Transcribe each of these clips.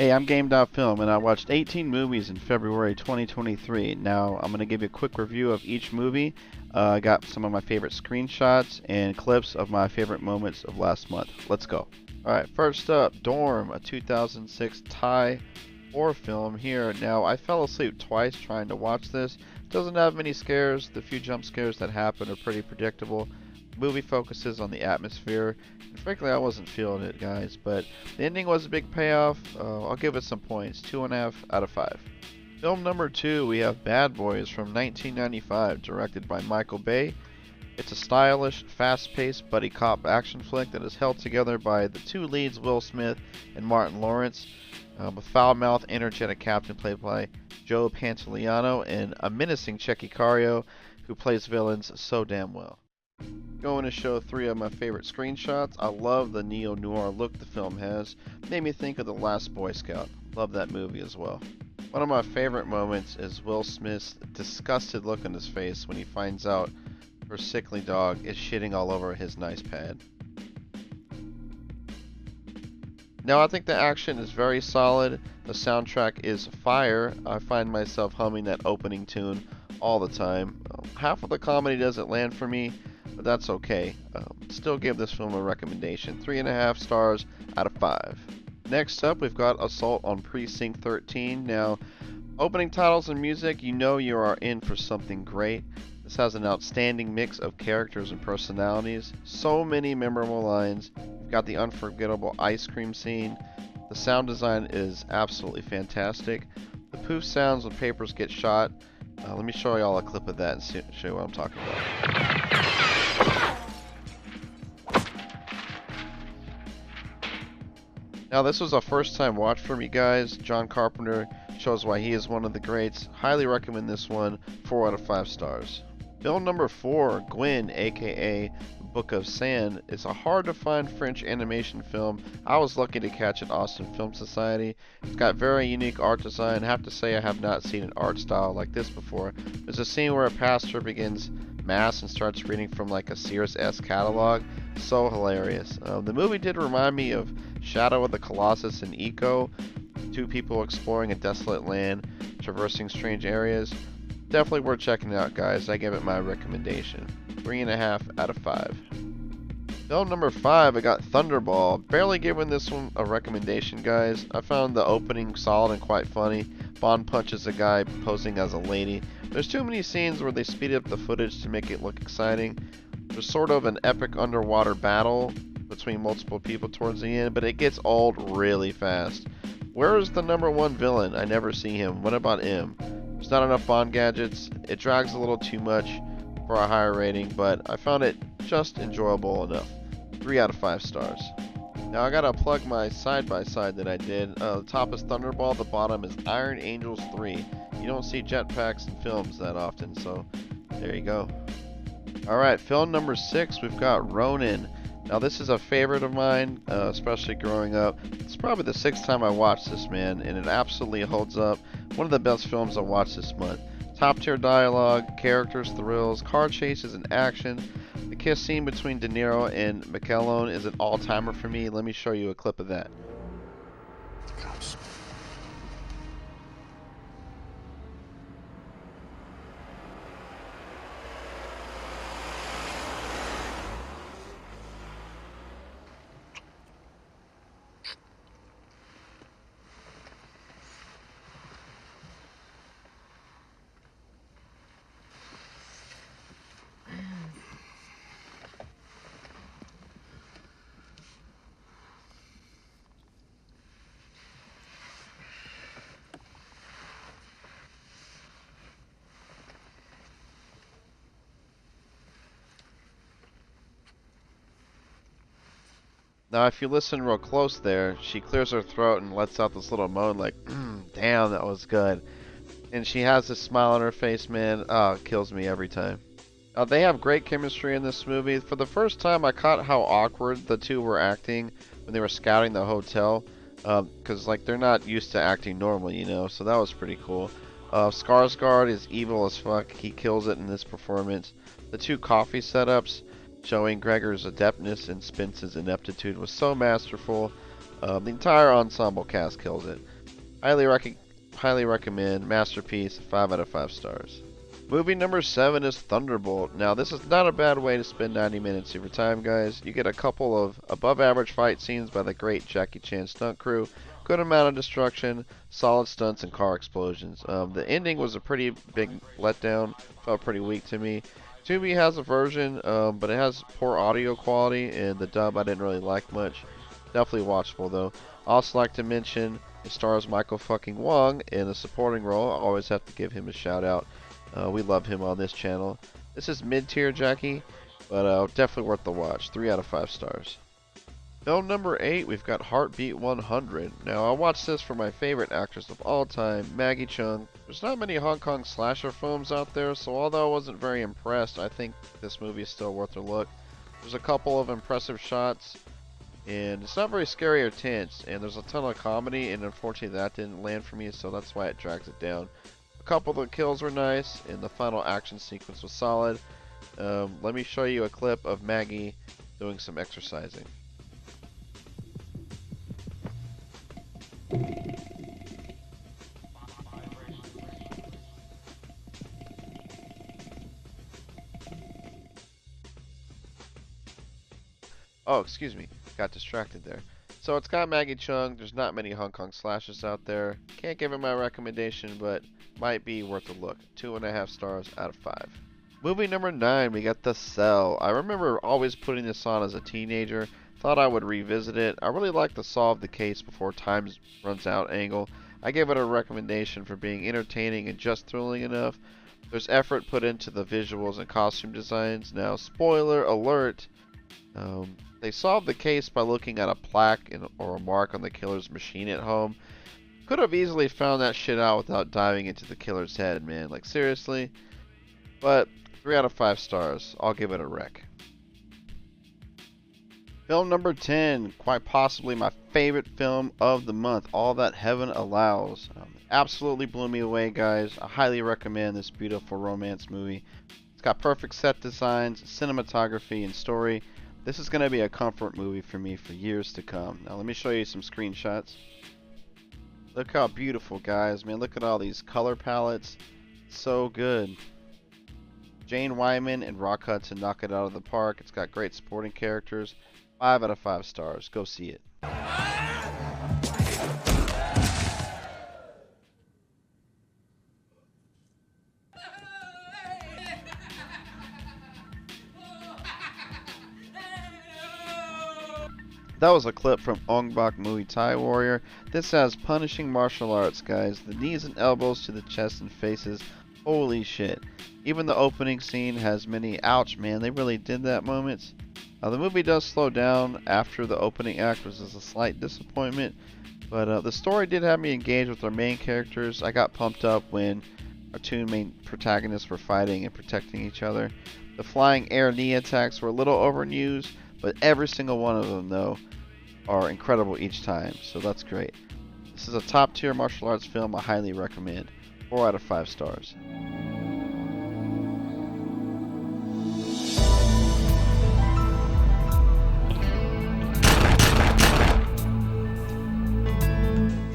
Hey, I'm game.film and I watched 18 movies in February 2023. Now, I'm going to give you a quick review of each movie. I got some of my favorite screenshots and clips of my favorite moments of last month. Let's go. Alright, first up, Dorm, a 2006 Thai horror film here. Now, I fell asleep twice trying to watch this. Doesn't have many scares. The few jump scares that happen are pretty predictable. The movie focuses on the atmosphere. And frankly, I wasn't feeling it, guys. But the ending was a big payoff. I'll give it some points. 2.5 out of 5. Film number 2, we have Bad Boys from 1995, directed by Michael Bay. It's a stylish, fast-paced buddy cop action flick that is held together by the two leads, Will Smith and Martin Lawrence, with foul-mouthed, energetic captain played by Joe Pantoliano and a menacing Checky Cario who plays villains so damn well. Going to show 3 of my favorite screenshots. I love the neo-noir look the film has. Made me think of The Last Boy Scout. Love that movie as well. One of my favorite moments is Will Smith's disgusted look on his face when he finds out her sickly dog is shitting all over his nice pad. Now, I think the action is very solid. The soundtrack is fire. I find myself humming that opening tune all the time. Half of the comedy doesn't land for me, but that's okay. Still give this film a recommendation. 3.5 stars out of 5. Next up, we've got Assault on Precinct 13. Now, opening titles and music, you know you are in for something great. This has an outstanding mix of characters and personalities. So many memorable lines. You've got the unforgettable ice cream scene. The sound design is absolutely fantastic. The poof sounds when papers get shot. Let me show y'all a clip of that and show you what I'm talking about. Now, this was a first time watch for me, guys. John Carpenter shows why he is one of the greats. Highly recommend this one. 4 out of 5 stars. Film number 4, Gwen, aka Book of Sand, is a hard to find French animation film. I was lucky to catch at Austin Film Society. It's got very unique art design. I have to say I have not seen an art style like this before. There's a scene where a pastor begins mass and starts reading from like a Sears-esque catalog. So hilarious. The movie did remind me of Shadow of the Colossus and Eco. 2 people exploring a desolate land, traversing strange areas. Definitely worth checking out, guys. I give it my recommendation. 3.5 out of 5. Film number 5, I got Thunderball. Barely giving this one a recommendation, guys. I found the opening solid and quite funny. Bond punches a guy posing as a lady. There's too many scenes where they speed up the footage to make it look exciting. There's sort of an epic underwater battle between multiple people towards the end, but it gets old really fast. Where is the number 1 villain? I never see him. What about him? There's not enough Bond gadgets. It drags a little too much for a higher rating, but I found it just enjoyable enough. 3 out of 5 stars. Now I gotta plug my side-by-side that I did. The top is Thunderball, the bottom is Iron Angels 3. You don't see jetpacks in films that often, so there you go. Alright, film number 6, we've got Ronin. Now this is a favorite of mine, especially growing up. It's probably the 6th time I watched this, man, and it absolutely holds up. One of the best films I watched this month. Top tier dialogue, characters, thrills, car chases, and action. The kiss scene between De Niro and McKellen is an all-timer for me. Let me show you a clip of that. Cops. Now, if you listen real close there, she clears her throat and lets out this little moan like, damn, that was good. And she has this smile on her face, man. Oh, it kills me every time. They have great chemistry in this movie. For the first time, I caught how awkward the two were acting when they were scouting the hotel. Because, like, they're not used to acting normally, you know, so that was pretty cool. Skarsgård is evil as fuck. He kills it in this performance. The 2 coffee setups showing Gregor's adeptness and Spence's ineptitude was so masterful. The entire ensemble cast kills it. Highly highly recommend. Masterpiece. 5 out of 5 stars. Movie number 7 is Thunderbolt. Now, this is not a bad way to spend 90 minutes of your time, guys. You get a couple of above-average fight scenes by the great Jackie Chan stunt crew, good amount of destruction, solid stunts, and car explosions. The ending was a pretty big letdown. Felt pretty weak to me. Tubi has a version, but it has poor audio quality, and the dub I didn't really like much. Definitely watchable, though. I also like to mention it stars Michael fucking Wong in a supporting role. I always have to give him a shout out. We love him on this channel. This is mid-tier Jackie, but definitely worth the watch. 3 out of 5 stars. Film number 8, we've got Heartbeat 100. Now, I watched this for my favorite actress of all time, Maggie Cheung. There's not many Hong Kong slasher films out there, so although I wasn't very impressed, I think this movie is still worth a look. There's a couple of impressive shots, and it's not very scary or tense, and there's a ton of comedy, and unfortunately that didn't land for me, so that's why it drags it down. A couple of the kills were nice, and the final action sequence was solid. Let me show you a clip of Maggie doing some exercising. Oh, excuse me. Got distracted there. So it's got Maggie Cheung. There's not many Hong Kong slashes out there. Can't give it my recommendation, but might be worth a look. 2.5 stars out of 5. Movie number 9, we got The Cell. I remember always putting this on as a teenager. Thought I would revisit it. I really like the solve the case before time runs out angle. I give it a recommendation for being entertaining and just thrilling enough. There's effort put into the visuals and costume designs. Now, spoiler alert. They solved the case by looking at a plaque or a mark on the killer's machine at home. Could have easily found that shit out without diving into the killer's head, man. Like, seriously? But 3 out of 5 stars. I'll give it a rec. Film number 10, quite possibly my favorite film of the month, All That Heaven Allows. Absolutely blew me away, guys. I highly recommend this beautiful romance movie. It's got perfect set designs, cinematography, and story. This is going to be a comfort movie for me for years to come. Now let me show you some screenshots. Look how beautiful, guys. Man, look at all these color palettes. So good. Jane Wyman and Rock Hudson knock it out of the park. It's got great supporting characters. 5 out of 5 stars. Go see it. That was a clip from Ong Bak Muay Thai Warrior. This has punishing martial arts, guys. The knees and elbows to the chest and faces. Holy shit. Even the opening scene has many ouch man, they really did that moments. The movie does slow down after the opening act, which is a slight disappointment. But the story did have me engaged with our main characters. I got pumped up when our two main protagonists were fighting and protecting each other. The flying air knee attacks were a little overused, but every single one of them, though, are incredible each time, so that's great. This is a top tier martial arts film I highly recommend. 4 out of 5 stars.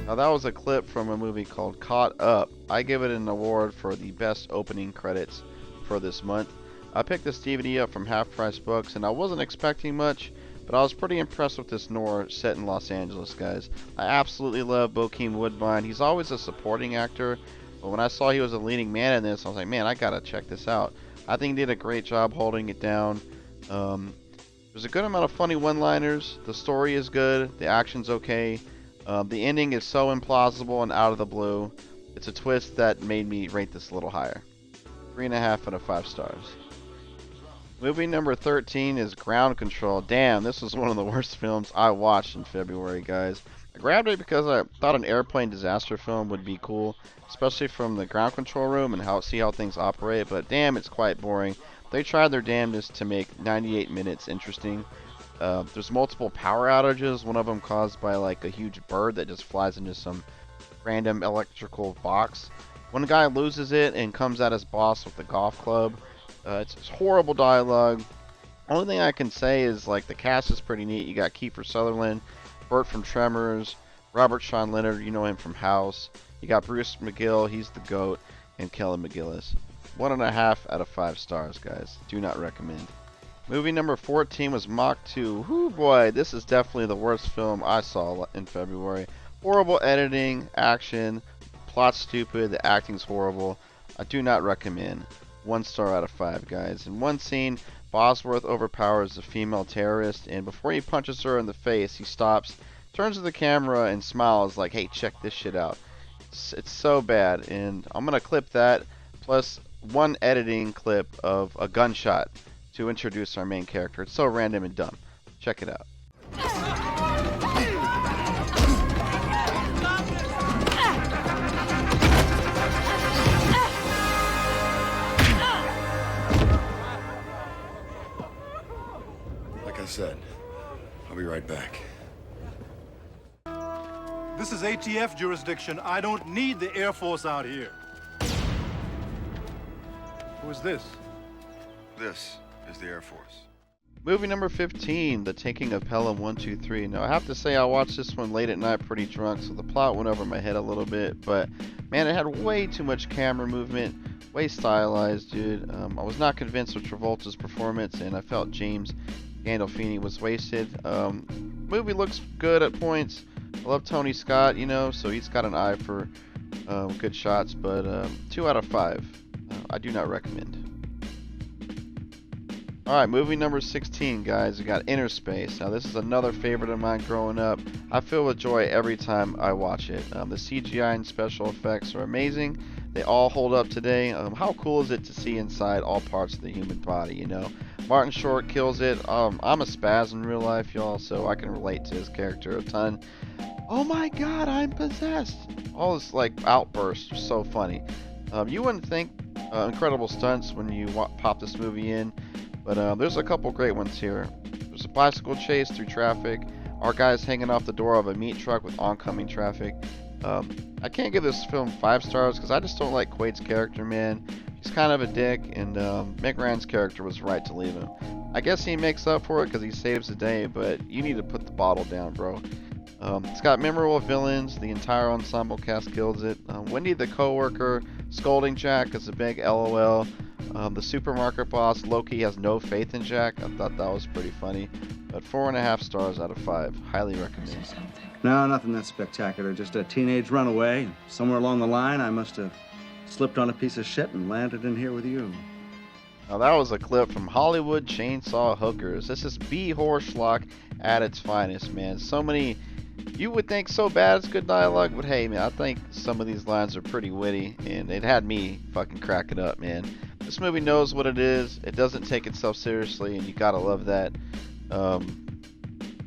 Now that was a clip from a movie called Caught Up. I give it an award for the best opening credits for this month. I picked this DVD up from Half Price Books and I wasn't expecting much, but I was pretty impressed with this noir set in Los Angeles, guys. I absolutely love Bokeem Woodbine. He's always a supporting actor, but when I saw he was a leading man in this, I was like, man, I gotta check this out. I think he did a great job holding it down. There's a good amount of funny one-liners. The story is good. The action's okay. The ending is so implausible and out of the blue. It's a twist that made me rate this a little higher. 3.5 out of 5 stars. Movie number 13 is Ground Control. Damn, this was one of the worst films I watched in February, guys. I grabbed it because I thought an airplane disaster film would be cool, especially from the ground control room and see how things operate, but damn, it's quite boring. They tried their damnedest to make 98 minutes interesting. There's multiple power outages, one of them caused by like a huge bird that just flies into some random electrical box. One guy loses it and comes at his boss with a golf club. It's horrible dialogue. Only thing I can say is like the cast is pretty neat. You got Kiefer Sutherland, Bert from Tremors, Robert Sean Leonard, you know him from House. You got Bruce McGill, he's the GOAT, and Kelly McGillis. 1.5 out of 5 stars, guys. Do not recommend. Movie number 14 was Mach 2. Whoo boy, this is definitely the worst film I saw in February. Horrible editing, action, plot stupid, the acting's horrible. I do not recommend. 1 star out of 5, guys. In one scene, Bosworth overpowers a female terrorist, and before he punches her in the face, he stops, turns to the camera, and smiles like, hey, check this shit out. It's so bad, and I'm going to clip that, plus one editing clip of a gunshot to introduce our main character. It's so random and dumb. Check it out. Like I said, I'll be right back. This is ATF jurisdiction. I don't need the Air Force out here. Who is this? This is the Air Force. Movie number 15, The Taking of Pelham 123. Now, I have to say I watched this one late at night pretty drunk, so the plot went over my head a little bit, but man, it had way too much camera movement, way stylized, dude. I was not convinced with Travolta's performance, and I felt James Gandolfini was wasted. Movie looks good at points. I love Tony Scott, you know, so he's got an eye for good shots, but 2 out of 5. I do not recommend. Alright, movie number 16, guys. We got Inner Space. Now, this is another favorite of mine growing up. I feel with joy every time I watch it. The CGI and special effects are amazing. They all hold up today. How cool is it to see inside all parts of the human body, you know? Martin Short kills it. I'm a spaz in real life, y'all, so I can relate to his character a ton. Oh my god, I'm possessed! All this, like, outbursts are so funny. You wouldn't think incredible stunts when you pop this movie in, but there's a couple great ones here. There's a bicycle chase through traffic. Our guy's hanging off the door of a meat truck with oncoming traffic. I can't give this film 5 stars because I just don't like Quaid's character, man. He's kind of a dick, and Meg Ryan's character was right to leave him. I guess he makes up for it because he saves the day, but you need to put the bottle down, bro. It's got memorable villains. The entire ensemble cast kills it. Wendy the coworker scolding Jack is a big LOL. The supermarket boss, Loki, has no faith in Jack. I thought that was pretty funny. But 4.5 stars out of 5. Highly recommend. No, nothing that spectacular. Just a teenage runaway. Somewhere along the line, I must have slipped on a piece of shit and landed in here with you. Now that was a clip from Hollywood Chainsaw Hookers. This is B-horror schlock at its finest, man. So many... You would think so bad it's good dialogue, but hey, man, I think some of these lines are pretty witty, and it had me fucking cracking up, man. This movie knows what it is. It doesn't take itself seriously, and you gotta love that. I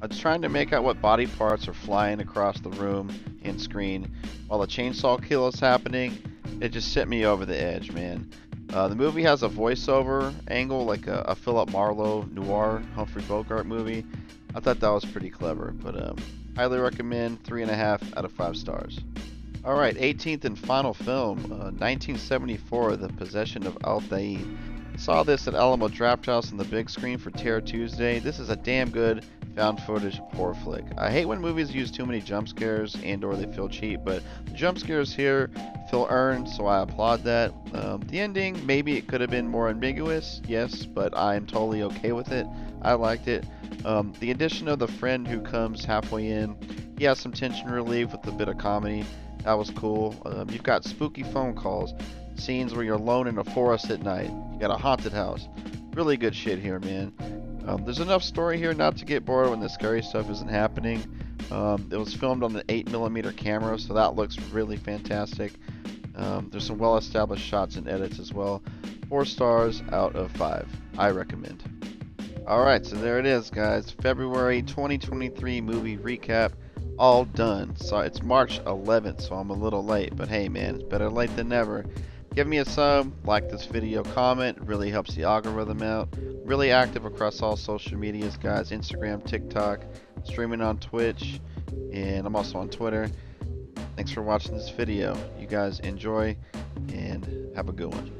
was trying to make out what body parts are flying across the room and screen while the chainsaw kill is happening. It just sent me over the edge, man. The movie has a voiceover angle, like a Philip Marlowe noir Humphrey Bogart movie. I thought that was pretty clever, but highly recommend. 3.5 out of 5 stars. Alright, 18th and final film, 1974, The Possession of Altair. Saw this at Alamo Drafthouse on the big screen for Terror Tuesday. This is a damn good found footage horror flick. I hate when movies use too many jump scares and or they feel cheap, but the jump scares here feel earned, so I applaud that. The ending, maybe it could have been more ambiguous, yes, but I'm totally okay with it. I liked it. The addition of the friend who comes halfway in, he has some tension relief with a bit of comedy. That was cool. You've got spooky phone calls, scenes where you're alone in a forest at night. You got a haunted house. Really good shit here, man. There's enough story here not to get bored when the scary stuff isn't happening. It was filmed on the 8mm camera, so that looks really fantastic. There's some well-established shots and edits as well. 4 stars out of 5. I recommend. Alright, so there it is, guys. February 2023 movie recap. All done. So it's March 11th, so I'm a little late, but hey, man, it's better late than never. Give me a sub, like this video, comment. It really helps the algorithm out. Really active across all social medias, guys. Instagram, TikTok, streaming on Twitch, and I'm also on Twitter. Thanks for watching this video. You guys enjoy and have a good one.